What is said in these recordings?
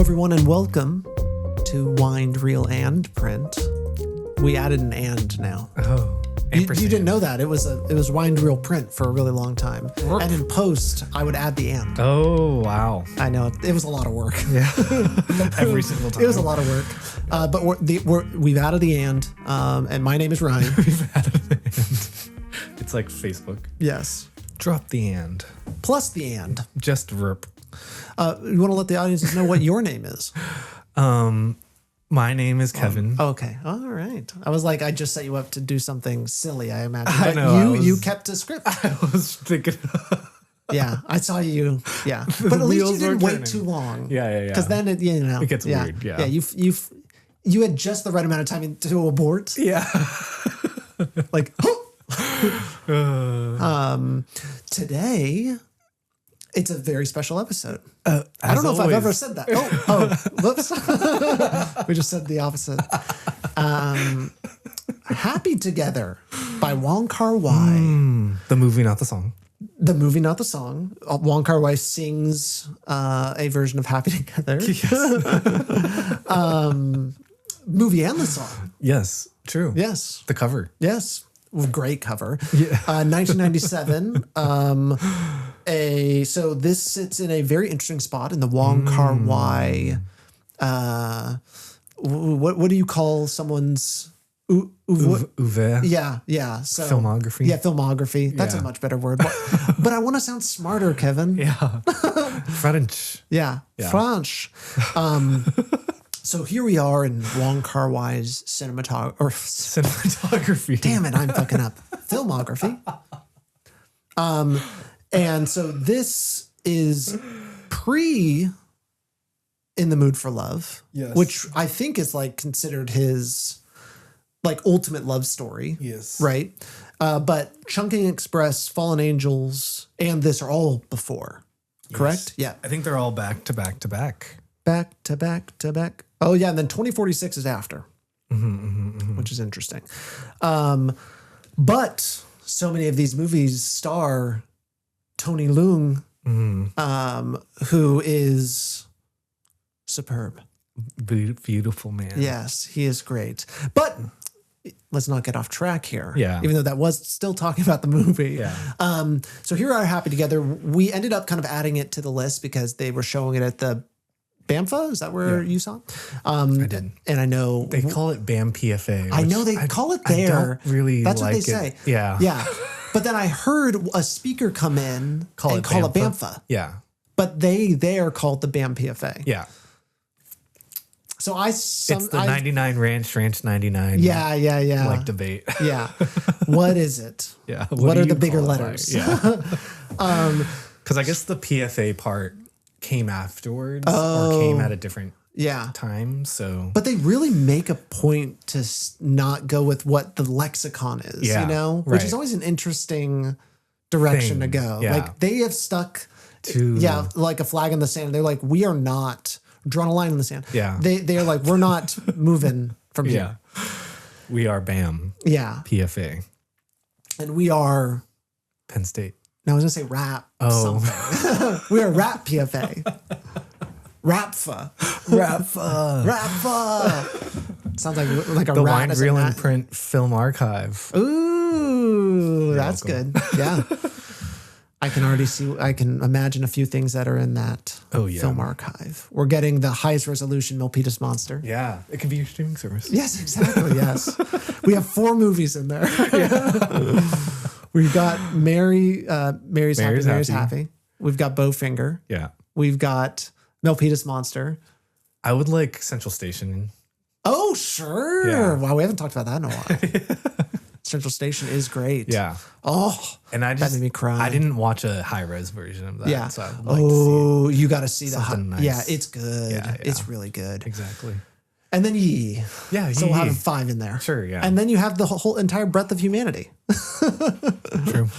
everyone, and welcome to Wind, Reel, and Print. We added an "and" now. Oh, you didn't know that. It was Wind, Reel, Print for a really long time. And in post, I would add the "and." Oh, wow. I know. It was a lot of work. Yeah. Every single time. It was a lot of work. But we've added the "and." And my name is Ryan. We've added the "and." It's like Facebook. Yes. Drop the "and." Plus the "and." Just verb. You want to let the audiences know what your name is? My name is Kevin. Okay. All right. I was like, I just set you up to do something silly, I imagine. I But know, you kept a script. I was thinking. Yeah, I saw you. Yeah, but at least you didn't wait too long. Yeah. Because then it gets weird. Yeah. You had just the right amount of time to abort. Yeah. Like, today, it's a very special episode. I don't know if I've ever said that. Whoops. We just said the opposite. Happy Together by Wong Kar-wai. The movie, not the song. The movie, not the song. Wong Kar-wai sings a version of Happy Together. Yes. Movie and the song. Yes, true. Yes. The cover. Yes. Great cover. Yeah. 1997. So this sits in a very interesting spot in the Wong Kar-wai. What do you call someone's Oeuvre. Yeah. So Filmography. Yeah, filmography. That's a much better word. But I want to sound smarter, Kevin. Yeah. French. Yeah. French. So here we are in Wong Kar-wai's cinematography. Damn it, I'm fucking up. Filmography. And so this is pre In the Mood for Love, yes, which I think is like considered his like ultimate love story. Yes. Right. But Chungking Express, Fallen Angels, and this are all before. Yes. Correct? Yeah. I think they're all back to back to back. Back to back to back. Oh, yeah. And then 2046 is after, which is interesting. But so many of these movies star Tony Leung, who is superb. Beautiful man. Yes, he is great. But let's not get off track here. Yeah. Even though that was still talking about the movie. Yeah. So here we are, Happy Together. We ended up kind of adding it to the list because they were showing it at the BAMFA. Is that where you saw it? I did. And I know they call it BAM PFA. I know they call it there. I don't really That's like what they say. Yeah. Yeah. But then I heard a speaker come in and call it BAMFA. Yeah. But they are called the BAM PFA. Yeah. So it's the 99 Ranch 99. Yeah. Like debate. Yeah. What is it? Yeah. What are the bigger letters? Yeah. Because I guess the PFA part came afterwards or came at a different time. So, but they really make a point to not go with what the lexicon is, which is always an interesting direction to go. Yeah. Like they have stuck to like a flag in the sand. They're like, we are not drawn a line in the sand. Yeah. They are like, we're not moving from here. We are BAM. Yeah. PFA. And we are Penn State. No, I was gonna say rap. Something. We are rap PFA. Rapfa. Sounds like a the rat. Wind, Reel, and Print Film Archive. Ooh, that's good. Yeah. I can imagine a few things that are in that film archive. We're getting the highest resolution Milpitas monster. Yeah. It can be your streaming service. Yes, exactly. Yes. We have 4 movies in there. We've got Mary's Happy. We've got Bowfinger. Yeah. We've got Milpitas Monster. I would like Central Station. Oh, sure. Yeah. Wow, we haven't talked about that in a while. Central Station is great. Yeah. Oh, and that made me cry. I didn't watch a high-res version of that. Yeah. So I'd like to see you got to see that. nice. Yeah, it's good. Yeah. It's really good. Exactly. And then Yee. Yeah, so we'll have 5 in there. Sure, yeah. And then you have the whole entire breadth of humanity. True.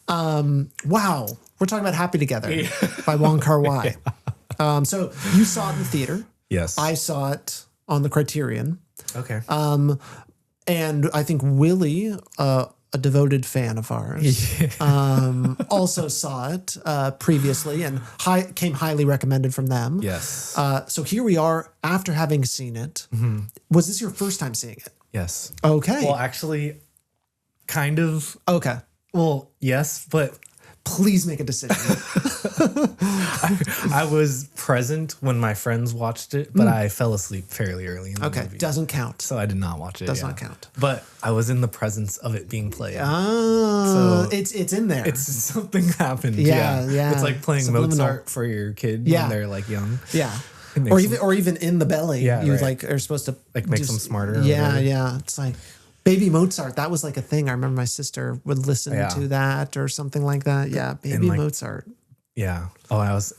Wow. We're talking about Happy Together by Wong Kar-wai. So you saw it in the theater. Yes. I saw it on the Criterion. Okay. And I think Willie a devoted fan of ours. Also saw it previously and came highly recommended from them. Yes. So here we are after having seen it. Mm-hmm. Was this your first time seeing it? Yes. Okay. Well, actually, kind of. Okay. Well, yes, but please make a decision. I was present when my friends watched it, but I fell asleep fairly early in the movie. Doesn't count. So I did not watch it. Does not count. But I was in the presence of it being played. So it's in there. It's something happened. Yeah. It's like playing Mozart for your kid when they're like young. Yeah. Or even in the belly. Yeah, you like are supposed to like make them smarter. Yeah. It's like Baby Mozart, that was like a thing. I remember my sister would listen to that or something like that. Yeah, Baby Mozart. Yeah. Oh, I was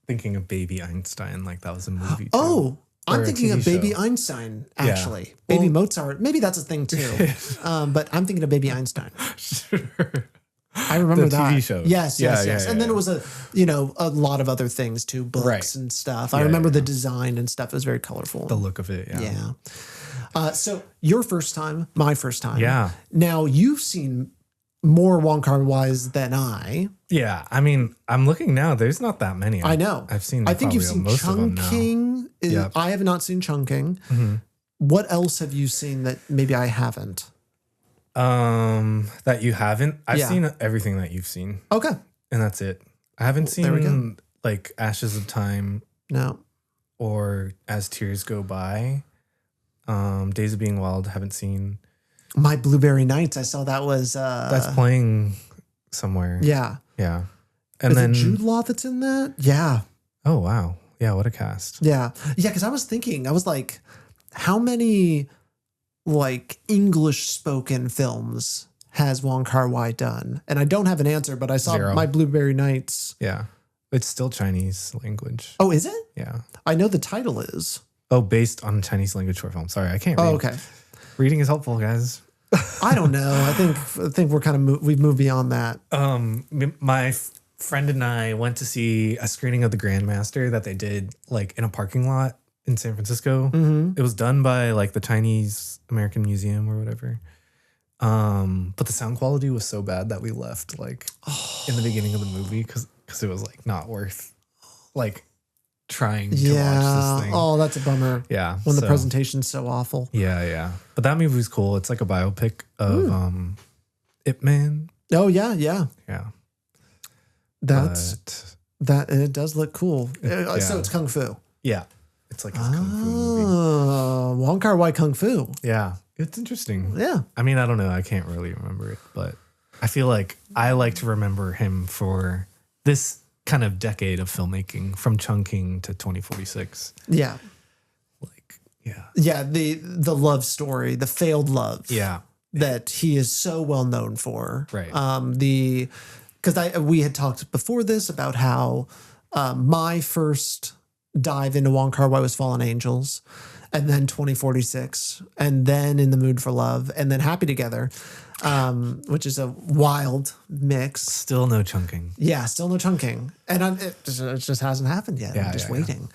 thinking of Baby Einstein, like that was a movie too. Oh, I'm thinking of Baby Einstein, actually. Baby Mozart, maybe that's a thing too. But I'm thinking of Baby Einstein. Sure. I remember the that. TV show. Yes. And then it was a lot of other things too, books and stuff. I remember the design and stuff. It was very colorful. The look of it, Yeah. So your first time, my first time. Yeah. Now you've seen more Wong Kar-wais than I. Yeah. I mean, I'm looking now. There's not that many. I know. I've seen. I think you've seen most Chungking. I have not seen Chungking. Mm-hmm. What else have you seen that maybe I haven't? That you haven't. I've seen everything that you've seen. Okay. And that's it. I haven't seen like Ashes of Time. No. Or As Tears Go By. Days of Being Wild, haven't seen. My Blueberry Nights, I saw that was that's playing somewhere. Yeah. And then it Jude Law that's in that? Yeah. Oh wow. Yeah, what a cast. Yeah, because I was thinking, I was like, how many like English spoken films has Wong Kar-wai done? And I don't have an answer, but I saw 0. My Blueberry Nights. Yeah. It's still Chinese language. Oh, is it? Yeah. I know the title is. Oh, based on Chinese language short film. Sorry, I can't read. Oh, okay. Reading is helpful, guys. I don't know. I think we're kind of we've moved beyond that. My friend and I went to see a screening of The Grandmaster that they did like in a parking lot in San Francisco. Mm-hmm. It was done by like the Chinese American Museum or whatever. But the sound quality was so bad that we left like in the beginning of the movie because it was like not worth like trying to watch this thing. Oh, that's a bummer. Yeah. When the presentation's so awful. Yeah. But that movie was cool. It's like a biopic of Ip Man. Oh, yeah. Yeah. That and it does look cool. So it's Kung Fu. Yeah. It's like a Kung Fu movie. Wong Kar-wai Kung Fu. Yeah. It's interesting. Yeah. I mean, I don't know. I can't really remember it, but I feel like I like to remember him for this kind of decade of filmmaking from Chungking to 2046. Yeah. Yeah, the love story, the failed love. Yeah. That he is so well known for. Right. Because we had talked before this about how my first dive into Wong Kar-wai was Fallen Angels, and then 2046, and then In the Mood for Love, and then Happy Together, which is a wild mix. Still no Chungking. Yeah, still no Chungking. And it just hasn't happened yet. I'm just waiting.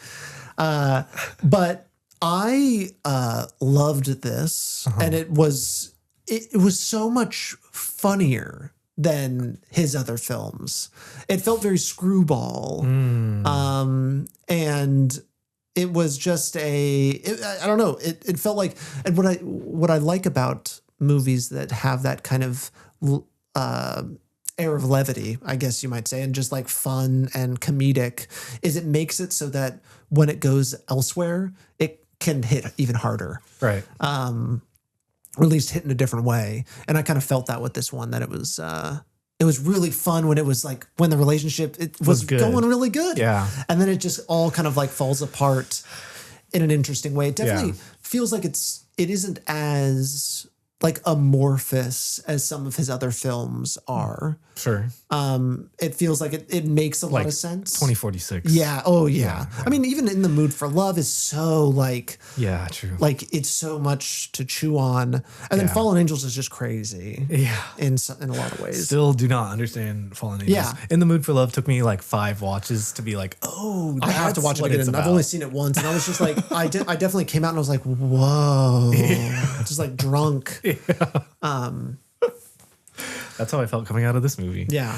But I loved this, and it was so much funnier than his other films. It felt very screwball. And it was just I don't know. It felt like, and what I like about movies that have that kind of air of levity, I guess you might say, and just like fun and comedic, is it makes it so that when it goes elsewhere, it can hit even harder. Right. Or at least hit in a different way. And I kind of felt that with this one, that it was really fun when it was like, when the relationship, it was going really good. Yeah. And then it just all kind of like falls apart in an interesting way. It definitely feels like it isn't as like amorphous as some of his other films are. Sure. It feels like it makes a lot of sense. 2046. Yeah. Oh yeah. I mean, even In the Mood for Love is so like, yeah, true. Like it's so much to chew on. And then Fallen Angels is just crazy. Yeah. In a lot of ways. Still do not understand Fallen Angels. Yeah. In the Mood for Love took me like 5 watches to be like, oh, I have to watch it again. I've only seen it once, and I was just like, I definitely came out and I was like, whoa, just like drunk. Yeah. That's how I felt coming out of this movie. Yeah.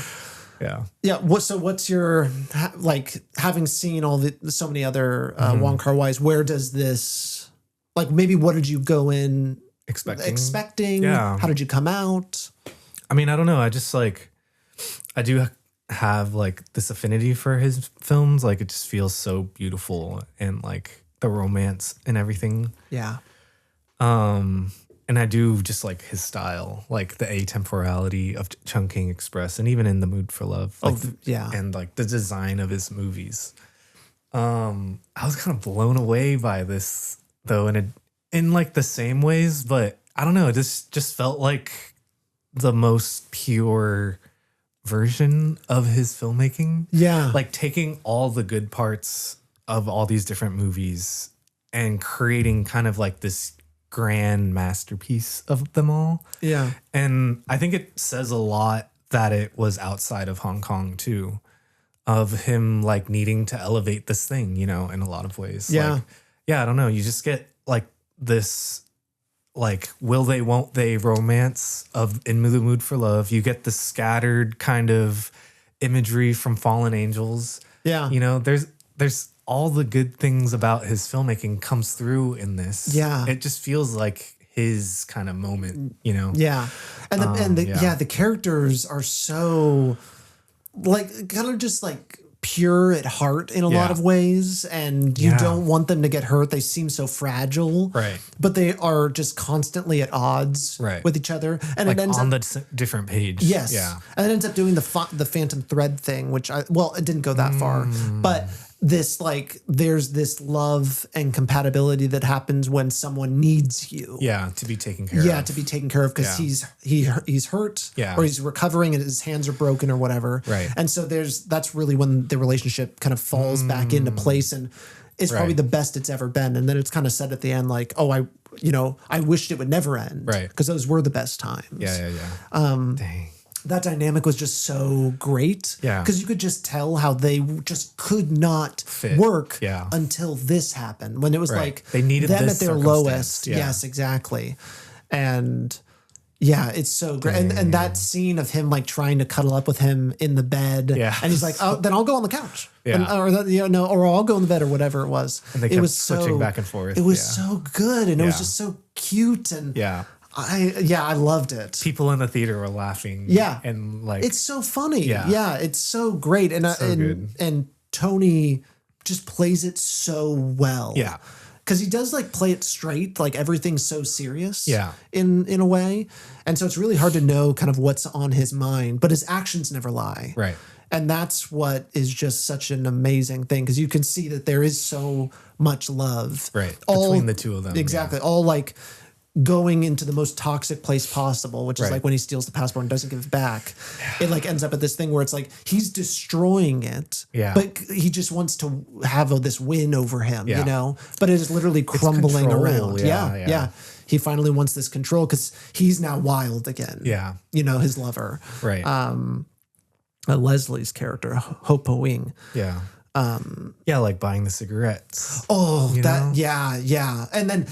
Yeah. Yeah. What's your, like, having seen so many other Wong Kar-wai's, where does this, like, maybe what did you go in expecting? Yeah. How did you come out? I mean, I don't know. I just like, I do have like this affinity for his films. Like it just feels so beautiful and like the romance and everything. Yeah. And I do just like his style, like the atemporality of Chungking Express and even in The Mood for Love. Like, and like the design of his movies. I was kind of blown away by this though, in like the same ways, but I don't know. It just felt like the most pure version of his filmmaking. Yeah. Like taking all the good parts of all these different movies and creating kind of like this grand masterpiece of them all. Yeah. And I think it says a lot that it was outside of Hong Kong too, of him like needing to elevate this thing, you know, in a lot of ways. Yeah. Like, yeah, I don't know. You just get like this like will they won't they romance of In the Mood for Love. You get the scattered kind of imagery from Fallen Angels. Yeah. You know, there's all the good things about his filmmaking comes through in this. Yeah. It just feels like his kind of moment, you know. Yeah. And the characters are so like kind of just like pure at heart in a lot of ways, and you don't want them to get hurt. They seem so fragile, right? But they are just constantly at odds with each other, and like it ends on up, the different page. Yes, yeah, and it ends up doing the Phantom Thread thing, which it didn't go that far, but this like there's this love and compatibility that happens when someone needs you. Yeah, to be taken care of. Yeah, to be taken care of because he's hurt, or he's recovering and his hands are broken or whatever. Right. And so that's really when the relationship kind of falls back into place and is probably the best it's ever been. And then it's kind of said at the end like, oh, I wished it would never end. Right. Because those were the best times. Yeah. Dang. That dynamic was just so great. Yeah. Because you could just tell how they just could not work until this happened. When it was like they needed them this at their lowest. Yeah. Yes, exactly. And yeah, it's so great. And that scene of him like trying to cuddle up with him in the bed. Yeah. And he's like, oh, then I'll go on the couch. Yeah. Or I'll go in the bed or whatever it was. And they kept switching back and forth. It was so good. And it was just so cute. And I loved it. People in the theater were laughing. Yeah. And like it's so funny. Yeah. Yeah, it's so great. And good. And Tony just plays it so well. Yeah. Because he does like play it straight, like everything's so serious. Yeah. In a way. And so it's really hard to know kind of what's on his mind, but his actions never lie. Right. And that's what is just such an amazing thing, because you can see that there is so much love. Right. Between the two of them. Exactly. Yeah. All like going into the most toxic place possible, which is like when he steals the passport and doesn't give it back. It like ends up at this thing where it's like he's destroying it, but he just wants to have this win over him, you know? But it is literally crumbling around. Yeah. He finally wants this control because he's now wild again. Yeah. You know, his lover. Right. Leslie's character, Ho Po Wing. Yeah. Like buying the cigarettes. Oh, yeah. And then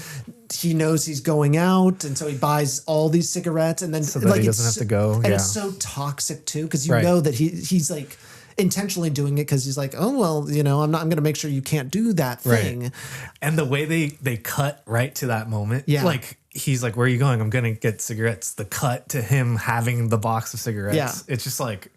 he knows he's going out, and so he buys all these cigarettes, and then so that he doesn't have to go. And it's so toxic too, because you know that he's like intentionally doing it because he's like, oh well, you know, I'm going to make sure you can't do that thing. Right. And the way they cut right to that moment, like he's like, where are you going? I'm going to get cigarettes. The cut to him having the box of cigarettes, it's just like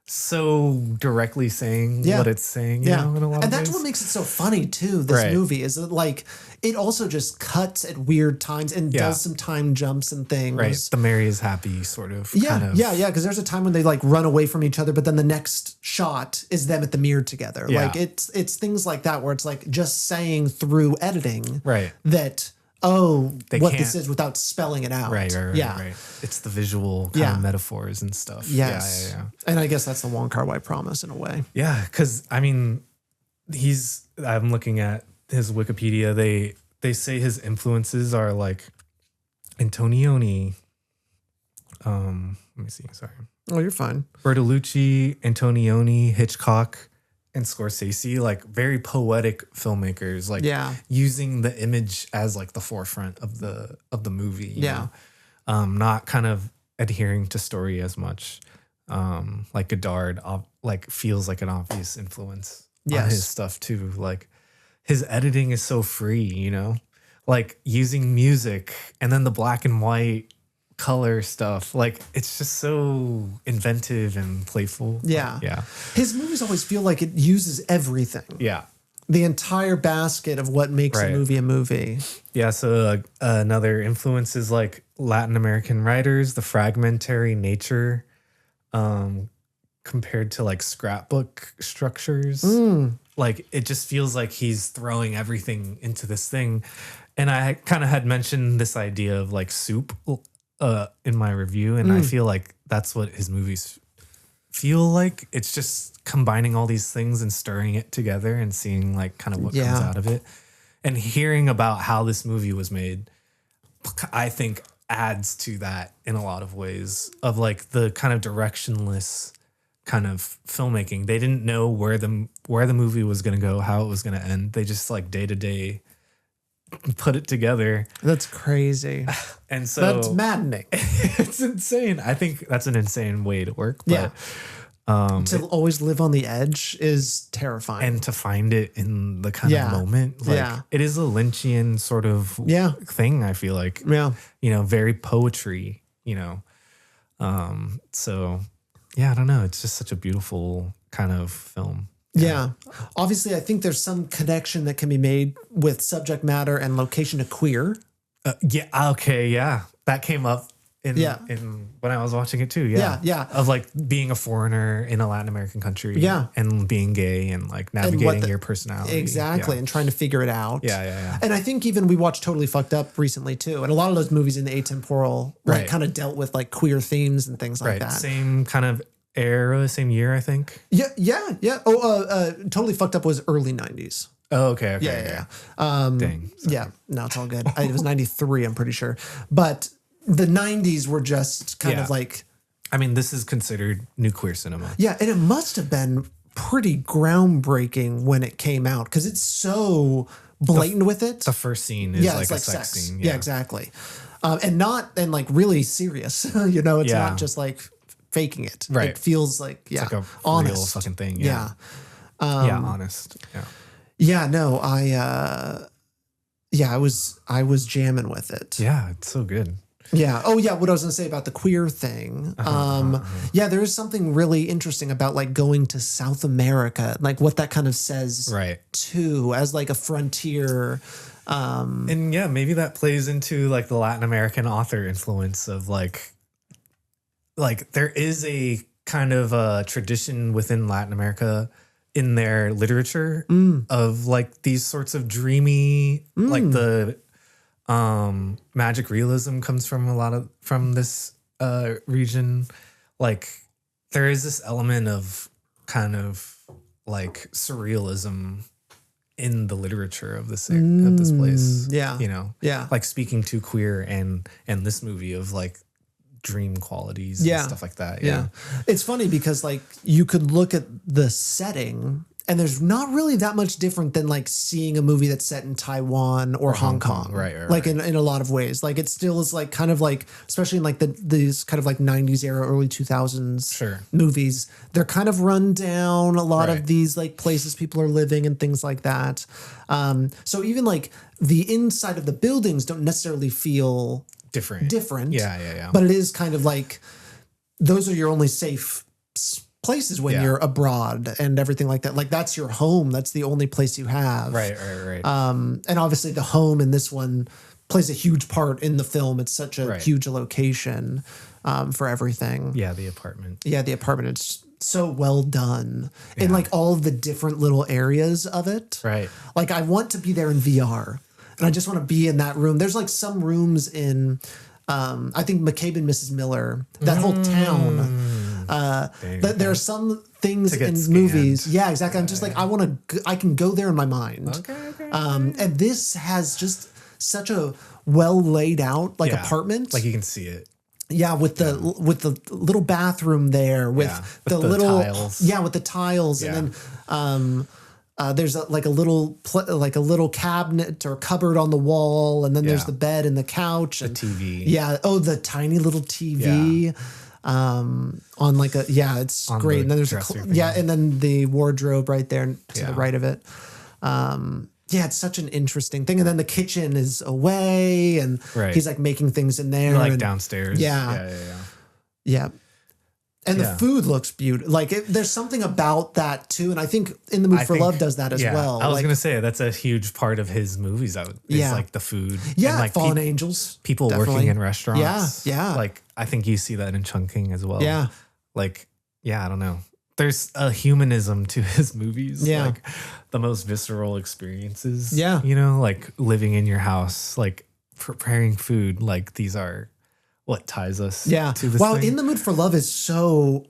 so directly saying what it's saying, you know, in a lot of ways. And that's what makes it so funny too, this movie, is that like it also just cuts at weird times and does some time jumps and things. Right. The Mary is happy sort of. Yeah. Because there's a time when they like run away from each other, but then the next shot is them at the mirror together. Yeah. Like it's things like that where it's like just saying through editing that this is without spelling it out. Right. It's the visual kind of metaphors and stuff. Yes. Yeah. And I guess that's the Wong Kar-wai promise in a way. Yeah, because I mean, I'm looking at his Wikipedia. They say his influences are like Antonioni. Let me see. Sorry. Oh, you're fine. Bertolucci, Antonioni, Hitchcock, and Scorsese, like very poetic filmmakers, like using the image as like the forefront of the movie. You know? Not kind of adhering to story as much. Like Godard like feels like an obvious influence on his stuff too. Like his editing is so free, you know, like using music and then the black and white color stuff. Like it's just so inventive and playful. Yeah. Yeah. His movies always feel like it uses everything. Yeah. The entire basket of what makes a movie a movie. Yeah. So another influence is like Latin American writers, the fragmentary nature compared to like scrapbook structures. Like it just feels like he's throwing everything into this thing. And I kind of had mentioned this idea of like soup in my review. And I feel like that's what his movies feel like. It's just combining all these things and stirring it together and seeing like kind of what comes out of it. And hearing about how this movie was made, I think adds to that in a lot of ways of like the kind of directionless kind of filmmaking. They didn't know where the movie was going to go, how it was going to end. They just like day to day put it together. That's crazy. And so that's maddening. It's insane. I think that's an insane way to work. But, to always live on the edge is terrifying. And to find it in the kind of moment. Like it is a Lynchian sort of thing, I feel like. Yeah. You know, very poetry, you know. So yeah, I don't know. It's just such a beautiful kind of film. Yeah. Obviously, I think there's some connection that can be made with subject matter and location to queer. Yeah. Okay. Yeah. That came up in when I was watching it too. Yeah. Yeah. Of like being a foreigner in a Latin American country. Yeah. And being gay and like navigating your personality. Exactly. And trying to figure it out. Yeah. And I think even we watched Totally Fucked Up recently too. And a lot of those movies in the atemporal like kind of dealt with like queer themes and things like that. Same kind of era, same year, I think. Yeah. Oh, Totally Fucked Up was early 90s. Oh, okay. Yeah. Dang. Sorry. Yeah. No, it's all good. It was 93, I'm pretty sure. But the 90s were just kind of like... I mean, this is considered new queer cinema. Yeah, and it must have been pretty groundbreaking when it came out because it's so blatant with it. The first scene is like a sex scene. Yeah, exactly. And like really serious. You know, it's not just like faking it. Right. It feels like, it's like a honest. real fucking thing. Yeah. Honest. Yeah. Yeah, no, I was jamming with it. Yeah, it's so good. Yeah. Oh, yeah. What I was going to say about the queer thing. Yeah, there is something really interesting about like going to South America, like what that kind of says too, as like a frontier. And yeah, maybe that plays into like the Latin American author influence of like there is a kind of a tradition within Latin America in their literature of like these sorts of dreamy, like the magic realism comes from this region. Like there is this element of kind of like surrealism in the literature of this place. Yeah. You know? Yeah. Like speaking to queer and this movie of like dream qualities and stuff like that. Yeah. It's funny because like you could look at the setting and there's not really that much different than like seeing a movie that's set in Taiwan or Hong Kong. Right. Like in a lot of ways. Like it still is like kind of like, especially in like these kind of like 90s era, early 2000s movies, they're kind of run down a lot of these like places people are living and things like that. So even like the inside of the buildings don't necessarily feel different. Yeah. But it is kind of like, those are your only safe places when you're abroad and everything like that. Like that's your home. That's the only place you have. Right. And obviously the home in this one plays a huge part in the film. It's such a huge location for everything. Yeah, the apartment. Yeah, the apartment. It's so well done in like all of the different little areas of it. Right. Like I want to be there in VR and I just want to be in that room. There's like some rooms in, I think McCabe and Mrs. Miller, that whole town. There are some things in movies. Yeah, exactly. I'm just like, I can go there in my mind. Okay. And this has just such a well laid out like apartment. Like you can see it. Yeah, with the little bathroom there, with the little tiles. Yeah, with the tiles, and then there's like a little cabinet or cupboard on the wall, and then there's the bed and the couch and TV. Yeah. Oh, the tiny little TV. On like it's on great. The and then there's and then the wardrobe right there to the right of it. It's such an interesting thing. And then the kitchen is away, and he's like making things in there, like downstairs. Yeah. And the food looks beautiful. Like there's something about that too. And I think In the Mood for Love does that as well. I was going to say that's a huge part of his movies. Is like the food. Yeah. And like Fallen Angels. People working in restaurants. Yeah. Like I think you see that in Chungking as well. Yeah. Like, I don't know. There's a humanism to his movies. Yeah. Like the most visceral experiences. Yeah. You know, like living in your house, like preparing food. Like these are what ties us to this thing. In the Mood for Love is so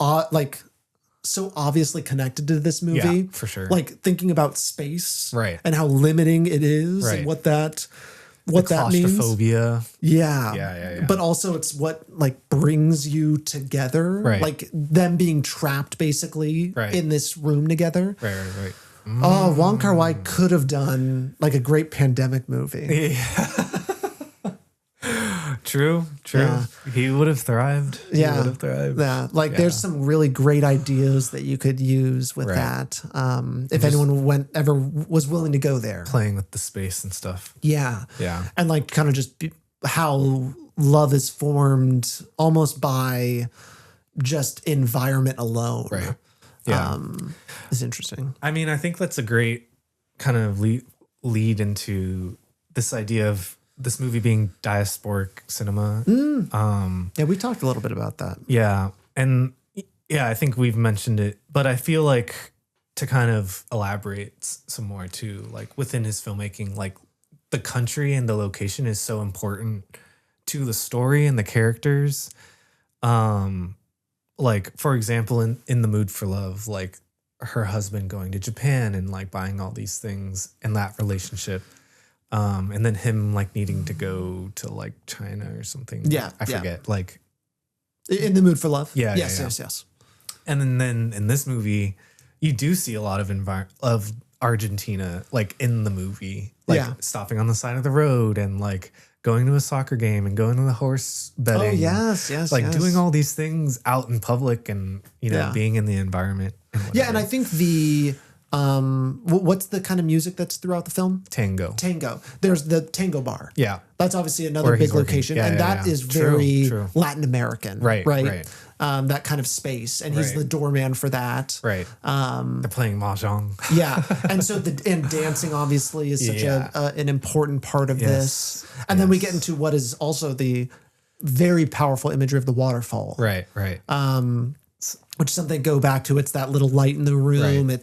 so obviously connected to this movie. Yeah, for sure. Like thinking about space, right, and how limiting it is, and what that means. Claustrophobia. Yeah. But also it's what like brings you together. Right. Like them being trapped basically in this room together. Right. Oh, Wong Kar-wai could have done like a great pandemic movie. Yeah. True. Yeah. He would have thrived. Yeah. There's some really great ideas that you could use with that. If anyone ever was willing to go there. Playing with the space and stuff. Yeah. Yeah. And like kind of just how love is formed almost by just environment alone. Right. Yeah. Is interesting. I mean, I think that's a great kind of lead into this idea of this movie being diasporic cinema. We talked a little bit about that. Yeah. And I think we've mentioned it, but I feel like to kind of elaborate some more too, like within his filmmaking, like the country and the location is so important to the story and the characters. Like for example, in The Mood for Love, like her husband going to Japan and like buying all these things and that relationship. And then him like needing to go to like China or something. Yeah. I forget. Like In the Mood for Love. Yes. And then in this movie, you do see a lot of Argentina like in the movie, like stopping on the side of the road and like going to a soccer game and going to the horse betting. Oh yes. Like doing all these things out in public and being in the environment. And I think what's the kind of music that's throughout the film? Tango. There's the tango bar. Yeah. That's obviously another big location. And that is very True. Latin American. Right. That kind of space. And he's the doorman for that. Right. They're playing mahjong. Yeah. And so and dancing obviously is such an important part of this. And then we get into what is also the very powerful imagery of the waterfall. Right. Which is something go back to. It's that little light in the room. Right.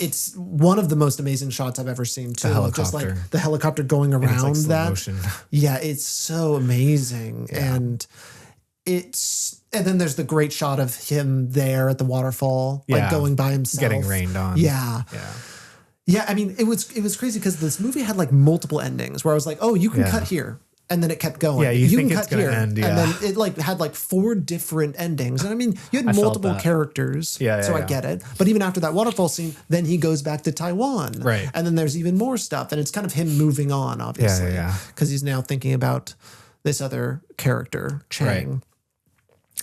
It's one of the most amazing shots I've ever seen too. The helicopter. Just like the helicopter going around that. Motion. Yeah, it's so amazing. Yeah. And then there's the great shot of him there at the waterfall, like going by himself. Getting rained on. Yeah. Yeah, I mean, it was crazy because this movie had like multiple endings where I was like, oh, you can cut here. And then it kept going. Yeah, you think can it's cut gonna here. end, And then it like had like 4 different endings. And I mean, you had multiple characters. So I get it. But even after that waterfall scene, then he goes back to Taiwan. Right. And then there's even more stuff. And it's kind of him moving on, obviously. Because he's now thinking about this other character, Chang.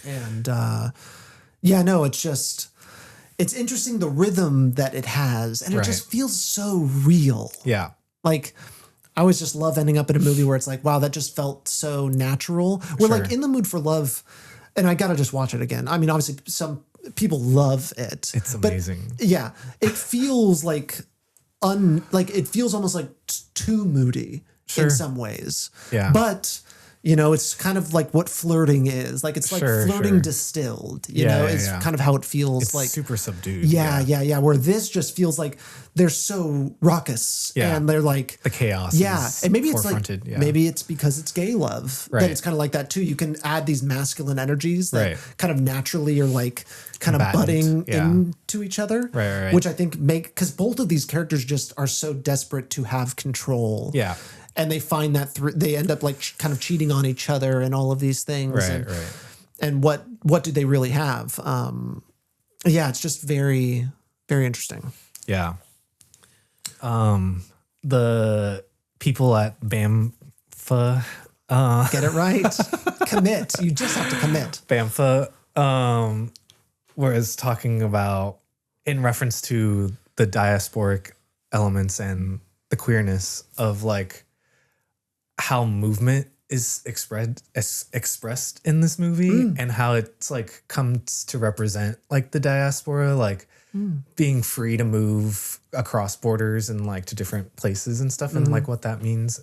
Right. And it's interesting the rhythm that it has. And it just feels so real. Yeah. Like, I always just love ending up in a movie where it's like, wow, that just felt so natural. We're like In the Mood for Love, and I gotta just watch it again. I mean, obviously, some people love it. It's amazing. Yeah, it feels like it feels almost like too moody in some ways. Yeah, but it's kind of like what flirting is. Like it's like flirting distilled. You know, it's kind of how it feels. It's like super subdued. Yeah. Where this just feels like they're so raucous and they're like the chaos. Yeah, and maybe it's like maybe it's because it's gay love that it's kind of like that too. You can add these masculine energies that kind of naturally are like kind of budding into each other. Right. Which I think because both of these characters just are so desperate to have control. Yeah. And they find that they end up like kind of cheating on each other and all of these things. Right. And what do they really have? It's just very, very interesting. Yeah. The people at BAMFA. Get it right. Commit. You just have to commit. BAMFA was talking about, in reference to the diasporic elements and the queerness of like how movement is expressed in this movie and how it's like comes to represent like the diaspora, like being free to move across borders and like to different places and stuff and like what that means.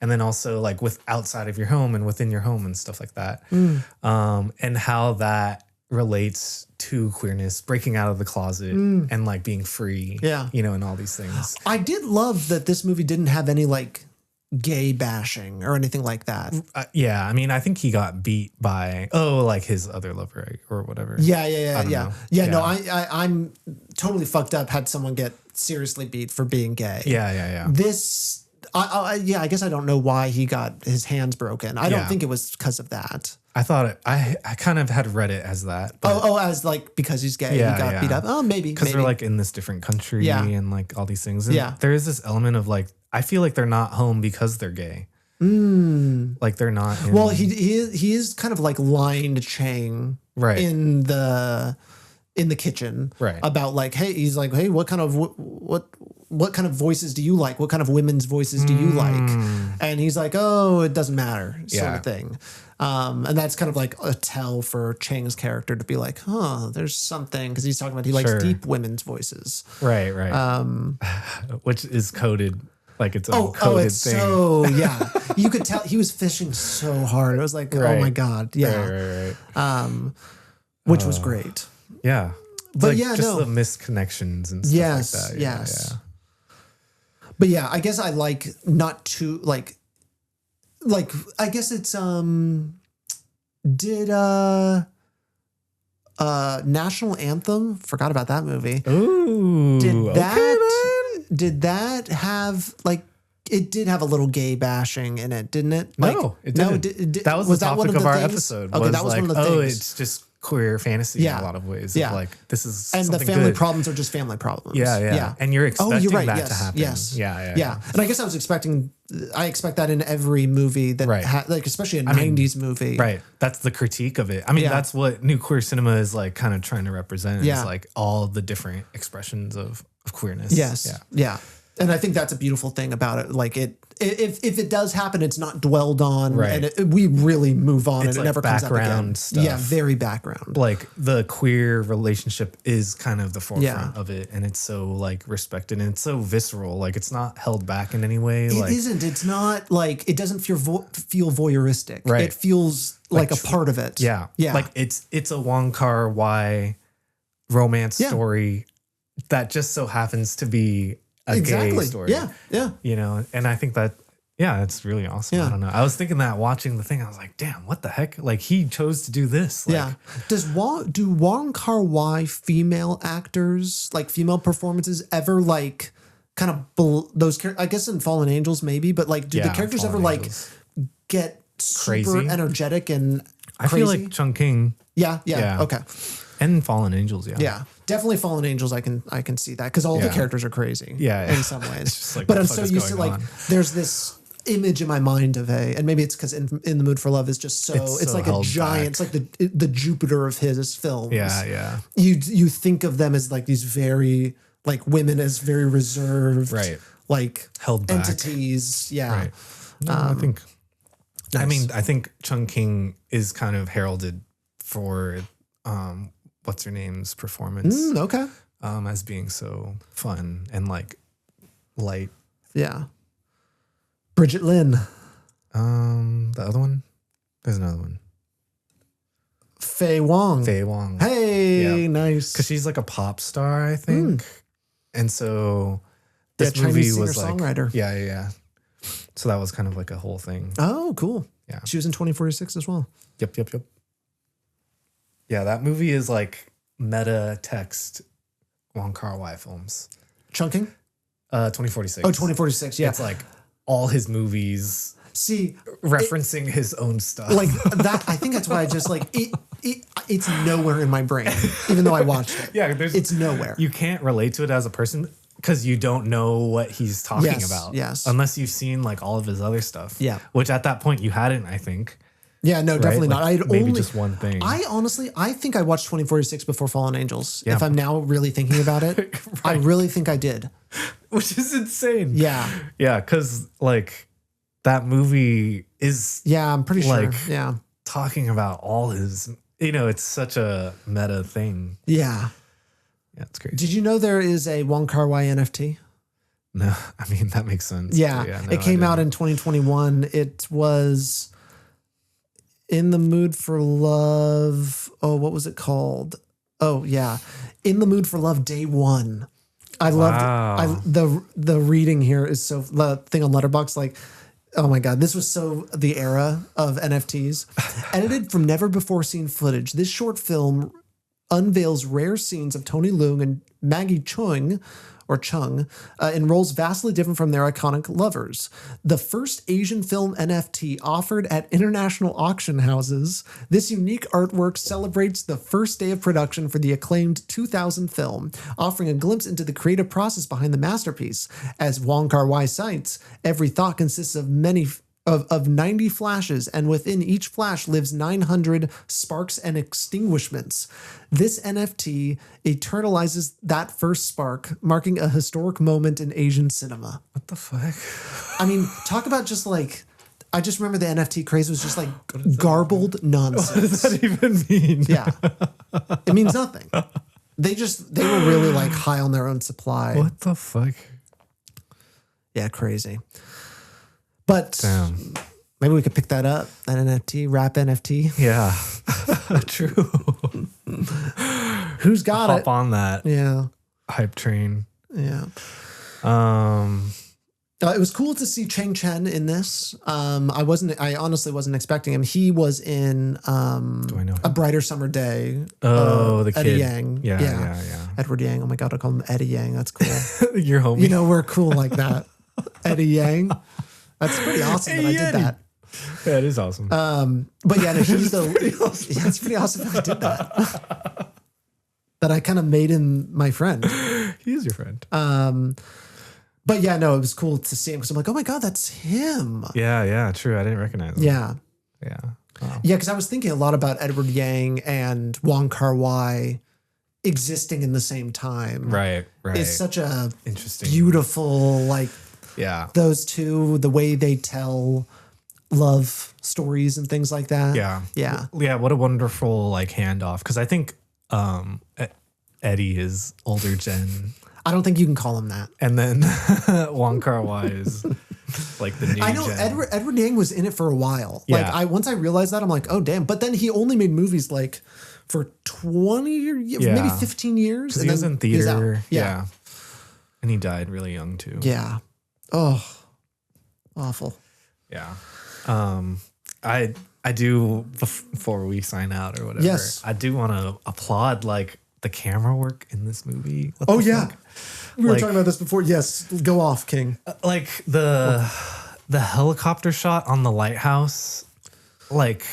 And then also like with outside of your home and within your home and stuff like that. And how that relates to queerness, breaking out of the closet and like being free, you know, and all these things. I did love that this movie didn't have any like gay bashing or anything like that. Yeah, I mean, I think he got beat by like his other lover or whatever. Yeah. No, I'm totally fucked up. Had someone get seriously beat for being gay. Yeah. This, I guess I don't know why he got his hands broken. I don't think it was because of that. I thought I kind of had read it as that. As like because he's gay, he got beat up. Oh, maybe because they're like in this different country and like all these things. And there is this element of like, I feel like they're not home because they're gay. Like they're not. Well, he is kind of like lying to Chang in the kitchen about like, hey, he's like, hey, what kind of voices do you like? What kind of women's voices do you like? And he's like, oh, it doesn't matter, sort of thing. And that's kind of like a tell for Chang's character to be like, there's something, because he's talking about he likes deep women's voices. Right. Which is coded. Like its own coded thing. So you could tell he was fishing so hard. It was like, oh my God. Yeah. Right. Which was great. Yeah. But like the misconnections and stuff like that. Yes. But yeah, I guess I like not too like I guess it's did National Anthem, forgot about that movie. Ooh. Did that have like, it did have a little gay bashing in it, didn't it? Like, no, it didn't. That was the topic of our episode. Okay, that was like, one of the things. It's just queer fantasy in a lot of ways. Yeah. Of like, this is and the family problems are just family problems. Yeah. And you're expecting that to happen. Yes. Yeah. And I guess I expect that in every movie that like, especially a 90s movie. Right. That's the critique of it. I mean, that's what new queer cinema is like kind of trying to represent. Is like all the different expressions of queerness. Yes. Yeah. And I think that's a beautiful thing about it. Like if it does happen, it's not dwelled on, and we really move on, and it never comes up again. Stuff. Yeah, very background. Like the queer relationship is kind of the forefront of it, and it's so like respected, and it's so visceral. Like it's not held back in any way. It isn't. It's not like, it doesn't feel voyeuristic. Right. It feels like a part of it. Yeah. Like it's a Wong Kar-wai romance story that just so happens to be a gay story. Yeah. You know, and I think that, it's really awesome. I don't know. I was thinking that watching the thing, I was like, damn, what the heck? Like he chose to do this. Like, do Wong Kar-wai female actors, like female performances, ever like kind of those characters? I guess in Fallen Angels maybe, but like do the characters ever like get super crazy, energetic and crazy? I feel like Chungking. Yeah. Okay. And Fallen Angels, Yeah, definitely Fallen Angels. I can see that because all the characters are crazy. Yeah. In some ways. Like, but I'm so used to like, there's this image in my mind of and maybe it's because in the Mood for Love is just it's like a giant. Back. It's like the Jupiter of his films. Yeah. You think of them as like these very like women as very reserved, like held back entities. Yeah. Right. No, I think. Nice. I mean, I think Chungking is kind of heralded for what's her name's performance. Okay. As being so fun and like light. Yeah. Bridget Lynn. The other one? There's another one. Faye Wong. Hey, nice. Because she's like a pop star, I think. And so this movie was like songwriter. Yeah. So that was kind of like a whole thing. Oh, cool. Yeah. She was in 2046 as well. Yep. Yeah, that movie is like meta text Wong Kar-wai films. Chungking? 2046. Oh, 2046, yeah. It's like all his movies referencing his own stuff. Like that, I think that's why I just like it's nowhere in my brain, even though I watched it. Yeah, it's nowhere. You can't relate to it as a person because you don't know what he's talking about. Yes. Unless you've seen like all of his other stuff. Yeah. Which at that point you hadn't, I think. Yeah, no, definitely Like, not. I'd maybe only, just one thing. I think I watched 2046 before Fallen Angels. Yeah. If I'm now really thinking about it, Right. I really think I did. Which is insane. Yeah. Yeah, because like that movie is Yeah, I'm pretty sure. Like- Yeah. talking about all his, it's such a meta thing. Yeah. Yeah, it's crazy. Did you know there is a Wong Kar-wai NFT? No, I mean, that makes sense. Yeah. No, it came out in 2021. It was In the Mood for Love. Oh, what was it called? Oh, yeah. In the Mood for Love Day 1. I loved the reading here is so, the thing on Letterboxd, like, oh my God, this was so the era of NFTs. Edited from never before seen footage, this short film unveils rare scenes of Tony Leung and Maggie Chung in roles vastly different from their iconic lovers. The first Asian film NFT offered at international auction houses, this unique artwork celebrates the first day of production for the acclaimed 2000 film, offering a glimpse into the creative process behind the masterpiece. As Wong Kar-wai cites, every thought consists of 90 flashes, and within each flash lives 900 sparks and extinguishments. This NFT eternalizes that first spark, marking a historic moment in Asian cinema. What the fuck? I mean, talk about just like, I just remember the NFT craze was just like garbled nonsense. What does that even mean? Yeah. It means nothing. They were really like high on their own supply. What the fuck? Yeah, crazy. But Damn. maybe we could pick that up, that NFT, rap NFT. Yeah. True. Who's got Hop it? on that Yeah. hype train. Yeah. It was cool to see Chang Chen in this. I honestly wasn't expecting him. He was in Do I know him? A Brighter Summer Day. Oh, the Eddie kid. Yang. Yeah. Edward Yang. Oh my God, I call him Eddie Yang. That's cool. Your homie. You know, we're cool like that. Eddie Yang. That's pretty awesome that I did that. Yeah, it is awesome. But yeah, no, he's the. Yeah, it's pretty awesome that I did that. That I kind of made him my friend. He is your friend. But yeah, no, it was cool to see him because I'm like, oh my God, that's him. Yeah, true. I didn't recognize him. Yeah. Wow. Yeah, because I was thinking a lot about Edward Yang and Wong Kar-wai existing in the same time. Right. It's such a Interesting. beautiful, like, Yeah. those two, the way they tell love stories and things like that. Yeah. Yeah. Yeah. What a wonderful like handoff. Because I think Eddie is older gen. I don't think you can call him that. And then Wong Kar-wai is like the new I know gen. Edward Yang was in it for a while. Yeah. Like once I realized that, I'm like, oh damn. But then he only made movies like for 20 years, maybe 15 years. He was in he's out. theater. Yeah. And he died really young too. Yeah. Oh, awful. Yeah. I do, before we sign out or whatever, Yes. I do want to applaud like the camera work in this movie. What Oh the yeah. fuck? We were Like- talking about this before. Yes. Go off, King. Like the helicopter shot on the lighthouse, like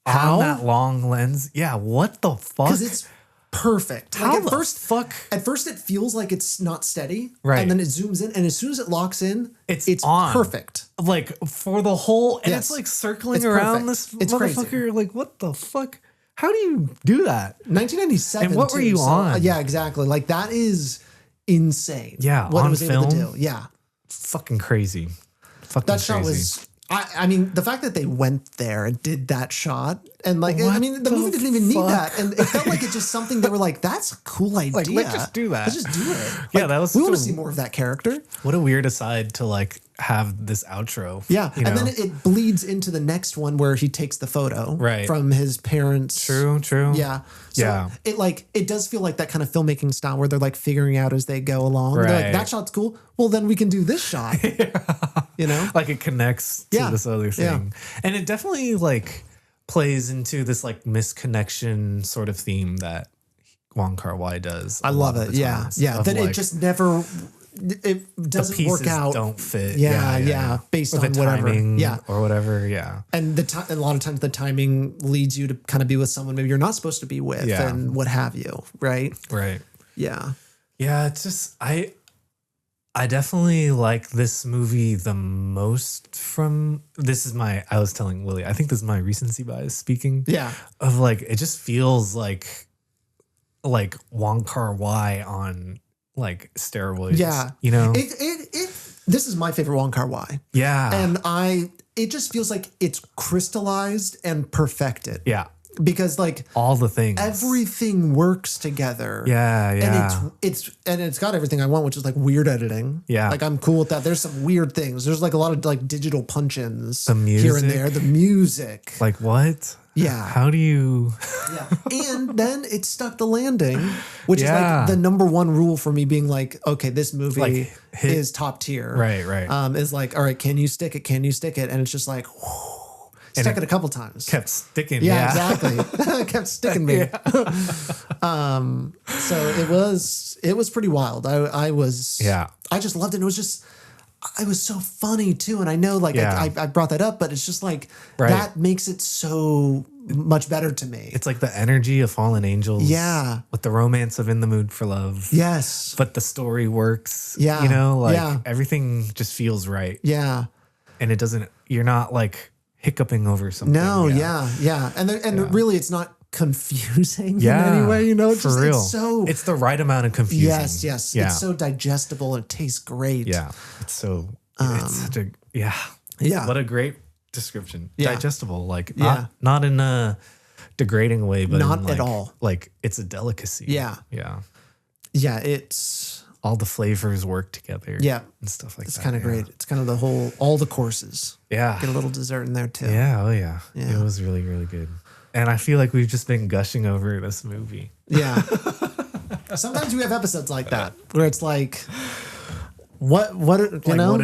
How? on that long lens. Yeah. What the fuck? Because it's perfect. How Like the fuck? At first it feels like it's not steady. Right. And then it zooms in. And as soon as it locks in, It's on. on. Perfect. Like for the whole, and Yes. it's like circling It's around perfect. this It's crazy. motherfucker. Like what the fuck? How do you do that? 1997. And what were too, you so- on? Yeah, exactly. Like that is insane. Yeah, What it on was able to film? do. Yeah. Fucking crazy. Fucking That shot crazy. was. I mean, the fact that they went there and did that shot, and like, I What mean, the the movie didn't even need fuck? that, and it felt like it's just something they were like, "That's a cool idea. Like, let's just do that." Let's just do it." Yeah, Like, that was We want to such a- see more of that character. What a weird aside to like have this outro. Yeah, you and know? then it bleeds into the next one where he takes the photo Right. from his parents. True. Yeah. So Yeah. it does feel like that kind of filmmaking style where they're like figuring out as they go along. They're like, Right. that shot's cool. Well, then we can do this shot. You know? Like it connects to Yeah. this other Yeah. thing. And it definitely like plays into this like misconnection sort of theme that Wong Kar-wai does. I love it. Yeah. Yeah. That it just never it doesn't pieces work out. don't fit. Yeah. Based Or on the whatever. timing Yeah. or whatever. Yeah. And a lot of times the timing leads you to kind of be with someone maybe you're not supposed to be with Yeah. and what have you. Right. Right. Yeah. Yeah. It's just I definitely like this movie the most from I was telling Willie, I think this is my recency bias speaking. Yeah. Of like, it just feels like Wong Kar-wai on like steroids. Yeah. You know? This is my favorite Wong Kar-wai. Yeah. And it just feels like it's crystallized and perfected. Yeah. Because like all the things, everything works together. Yeah, yeah. And it's got everything I want, which is like weird editing. Yeah. Like I'm cool with that. There's some weird things. There's like a lot of like digital punch-ins here and there. The music. Like what? Yeah. How do you Yeah. And then it stuck the landing, which is like the number one rule for me being like, okay, this movie like is top tier. Right. Is like, all right, can you stick it? Can you stick it? And it's just like, whew. Stuck it a couple times. Kept sticking. Yeah, exactly. Kept sticking me. So it was pretty wild. I just loved it. It was so funny too. And I know like I brought that up, but it's just like that makes it so much better to me. It's like the energy of Fallen Angels. Yeah. With the romance of In the Mood for Love. Yes. But the story works. Yeah. You know, like everything just feels right. Yeah. And you're not like hiccuping over something. No, yeah. And really it's not confusing in any way, you know? It's for just, real. It's the right amount of confusion. Yes. Yeah. It's so digestible and it tastes great. Yeah. It's such a Yeah. What a great description. Yeah. Digestible. Like not in a degrading way, but not in like, at all. Like it's a delicacy. Yeah. Yeah. Yeah. It's all the flavors work together. Yeah. And stuff like that. It's kind of great. It's kind of all the courses. Yeah. Get a little dessert in there too. Yeah. Oh yeah. It was really, really good. And I feel like we've just been gushing over this movie. Yeah. Sometimes we have episodes like that where it's like, what did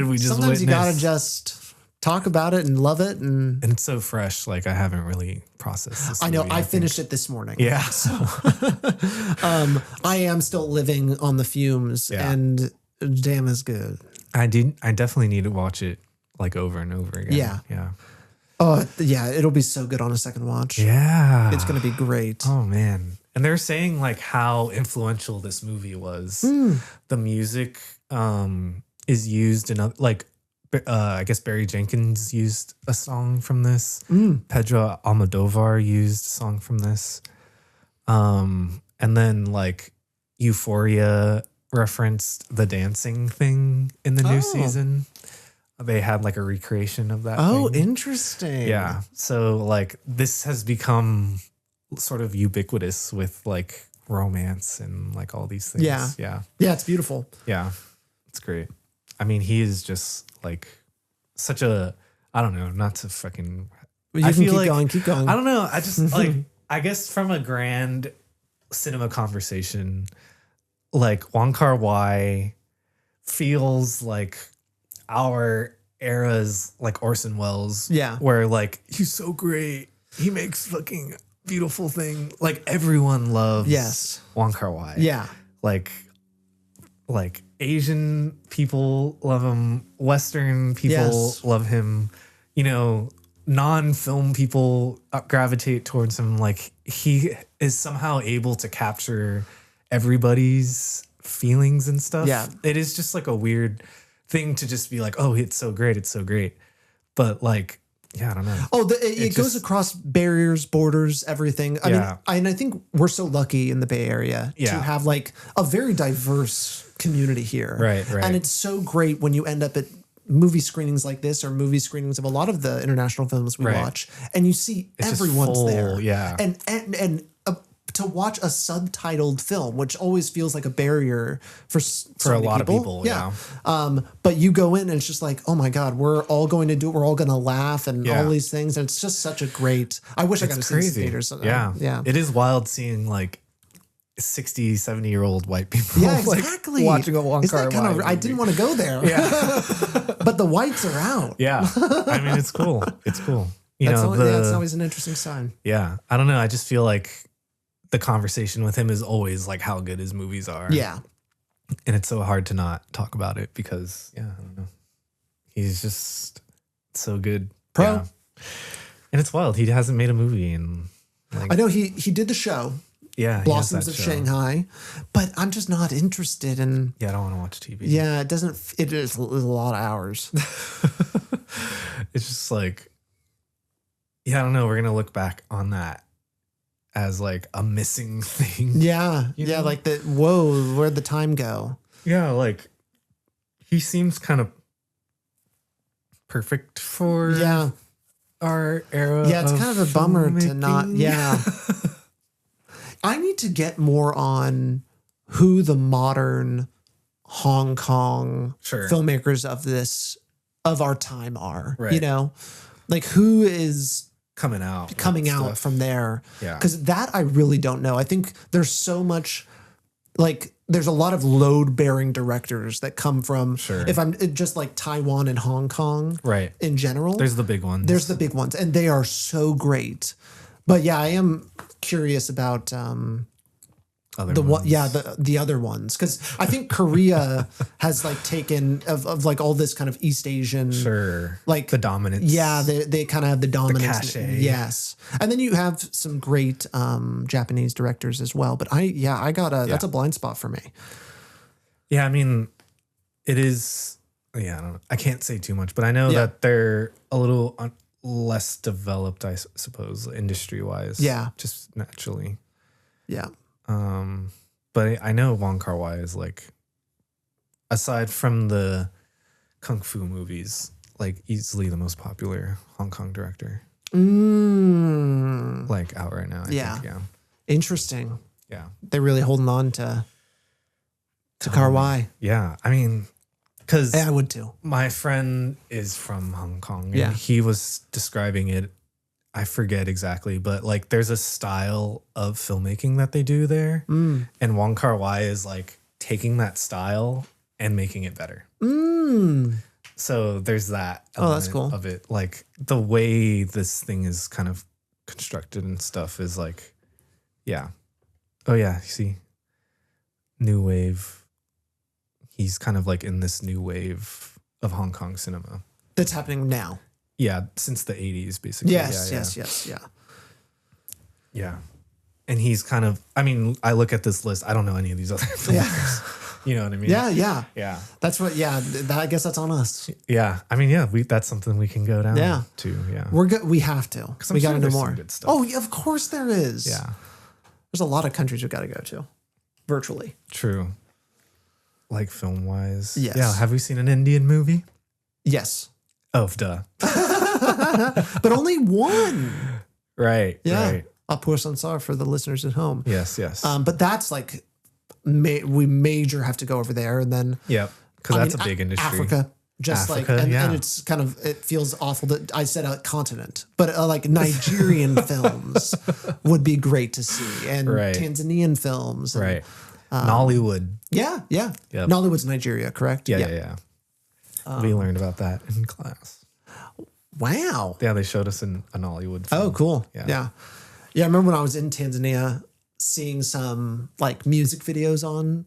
we just sometimes witness? You gotta just talk about it and love it, and it's so fresh. Like I haven't really processed this. I know. I finished it this morning. Yeah. So I am still living on the fumes, and damn is good. I definitely need to watch it like over and over again. Yeah. Yeah. Oh yeah, it'll be so good on a second watch. Yeah. It's gonna be great. Oh man. And they're saying like how influential this movie was. The music is used in like I guess Barry Jenkins used a song from this. Pedro Almodovar used a song from this. And then like Euphoria referenced the dancing thing in the new season. They had like a recreation of that. Oh, thing. Interesting. Yeah. So like this has become sort of ubiquitous with like romance and like all these things. Yeah. Yeah. Yeah. It's beautiful. Yeah. It's great. I mean, he is just like such a, I don't know, not to fucking, You can keep going. I don't know. I just like, I guess from a grand cinema conversation, like Wong Kar-wai feels like our era's like Orson Welles. Yeah. Where like, he's so great. He makes fucking beautiful thing. Like everyone loves Wong Kar-wai. Yeah. Like Asian people love him. Western people love him. You know, non-film people gravitate towards him. Like he is somehow able to capture everybody's feelings and stuff. Yeah. It is just like a weird thing to just be like, oh, it's so great. It's so great. But like, yeah, I don't know. Oh, it goes across barriers, borders, everything. I mean, I think we're so lucky in the Bay Area to have like a very diverse community here. Right. And it's so great when you end up at movie screenings like this or movie screenings of a lot of the international films we watch, and you see everyone's there. Yeah. And to watch a subtitled film, which always feels like a barrier for a lot of people. Yeah. But you go in and it's just like, oh my God, we're all going to do it. We're all going to laugh and all these things. And it's just such a great, I wish I got to see this in theaters. Yeah. It is wild seeing like 60, 70-year-old white people. Yeah, exactly. Like, watching a Wong Kar-wai. I didn't want to go there. Yeah. But the whites are out. Yeah. I mean, it's cool. It's cool. It's always an interesting sign. Yeah. I don't know. I just feel like the conversation with him is always like how good his movies are. Yeah. And it's so hard to not talk about it because, I don't know. He's just so good. Pro. Yeah. And it's wild. He hasn't made a movie in like, I know he did the show Yeah, Blossoms of Shanghai, but I'm just not interested in. Yeah, I don't want to watch TV. Yeah, it doesn't. It is a lot of hours. It's just like, yeah, I don't know. We're gonna look back on that as like a missing thing. Yeah, yeah, like the whoa, where'd the time go? Yeah, like he seems kind of perfect for our era. Yeah, it's kind of a bummer to not. filmmaking. Yeah, I need to get more on who the modern Hong Kong filmmakers of our time are. Right. You know, like who is coming out from there. Yeah. Because that I really don't know. I think there's so much, like, there's a lot of load-bearing directors that come from, if I'm just like Taiwan and Hong Kong in general. There's the big ones. There's the big ones, and they are so great. But yeah, I am curious about the other ones, because I think Korea has like taken of like all this kind of East Asian, like the dominance. Yeah, they kind of have the dominance. The cachet. Yes, and then you have some great Japanese directors as well. But that's a blind spot for me. Yeah, I mean, it is. Yeah, I don't know. I can't say too much, but I know that they're a little less developed, I suppose, industry wise. Yeah, just naturally. Yeah. But I know Wong Kar-wai is like, aside from the kung fu movies, like easily the most popular Hong Kong director. Like out right now. I think, yeah. Interesting. Yeah. They're really holding on to Kar-wai. Yeah. I mean, because I would too. My friend is from Hong Kong, and Yeah. he was describing it. I forget exactly, but like there's a style of filmmaking that they do there. And Wong Kar-wai is like taking that style and making it better. So there's that that's cool. of it. Like the way this thing is kind of constructed and stuff is like, yeah. Oh yeah, you see, new wave. He's kind of like in this new wave of Hong Kong cinema. That's happening now. Yeah, since the 80s, basically. Yes. Yeah. And he's kind of, I mean, I look at this list, I don't know any of these other filmmakers. You know what I mean? Yeah. Yeah. That's what, I guess that's on us. Yeah. I mean, that's something we can go down to. Yeah. We're good. We have to. We got to know more. Good stuff. Oh, yeah, of course there is. Yeah. There's a lot of countries we've got to go to virtually. True. Like film wise. Yes. Yeah. Have we seen an Indian movie? Yes. Oh, duh. But only one. Right. Yeah. Right. Apur Sansar for the listeners at home. Yes. But that's like, we major have to go over there, and then because that's a big industry. Africa, and it's kind of, it feels awful that I said a continent, but like Nigerian films would be great to see, and Tanzanian films, and, Nollywood. Yeah. Yep. Nollywood's Nigeria, correct? Yeah. We learned about that in class. Wow. Yeah, they showed us a Nollywood film. Oh, cool. Yeah. I remember when I was in Tanzania seeing some like music videos on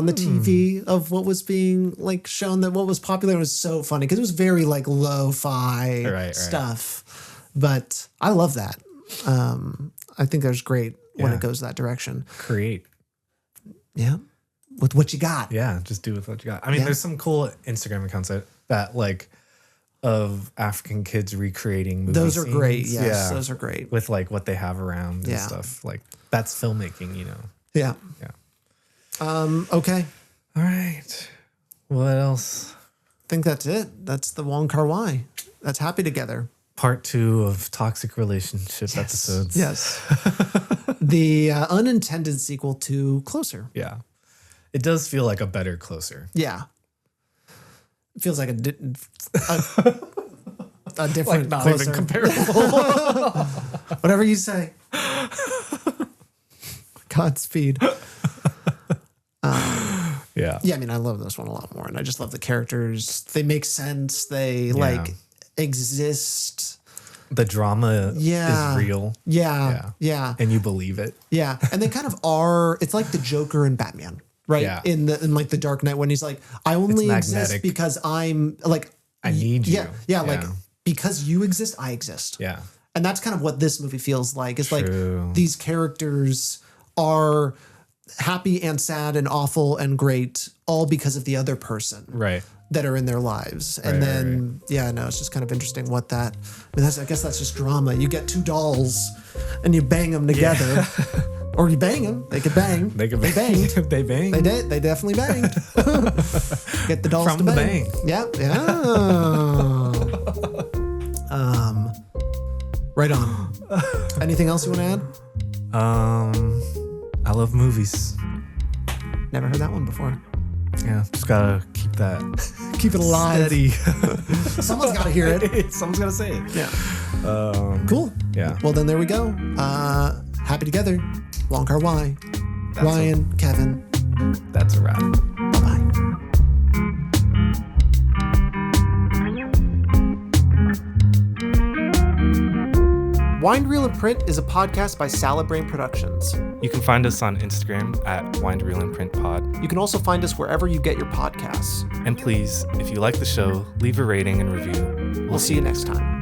the TV of what was being like shown, that what was popular. It was so funny because it was very like lo-fi stuff. But I love that. I think there's great when it goes that direction. Create. Yeah. With what you got. Yeah, just do with what you got. I mean, there's some cool Instagram accounts that like of African kids recreating movies. Those are great. Yes, those are great. With like what they have around and stuff. Like that's filmmaking, you know. Yeah. Okay. All right. What else? I think that's it. That's the Wong Kar-wai. That's Happy Together. Part 2 of Toxic Relationship episodes. Yes. The unintended sequel to Closer. Yeah. It does feel like a better Closer. Yeah. It feels like a different like not Closer. even comparable. Whatever you say. Godspeed. Yeah. I mean, I love this one a lot more, and I just love the characters. They make sense. They like exist. The drama is real. Yeah. And you believe it. Yeah. And they kind of are, it's like the Joker and Batman, right? Yeah. In like the Dark Knight, when he's like, I only exist because I'm like, I need you. Yeah. Like because you exist, I exist. Yeah. And that's kind of what this movie feels like. It's like these characters are happy and sad and awful and great, all because of the other person. Right. That are in their lives. And then, it's just kind of interesting what that, I guess that's just drama. You get two dolls and you bang them together. Or you bang them. They could bang. They banged. They banged. They did. They definitely banged. Get the dolls From to the bang. Yeah. Right on. Anything else you want to add? I love movies. Never heard that one before. Yeah, just gotta keep it alive. Steady. Someone's gotta hear it. Someone's gotta say it. Yeah. Cool. Yeah. Well, then there we go. Happy together. Wong Kar-wai. Ryan, Kevin. That's a wrap. Bye-bye. Wind Reel and Print is a podcast by Salad Brain Productions. You can find us on Instagram at Wind Reel and Print Pod. You can also find us wherever you get your podcasts. And please, if you like the show, leave a rating and review. We'll see you next time.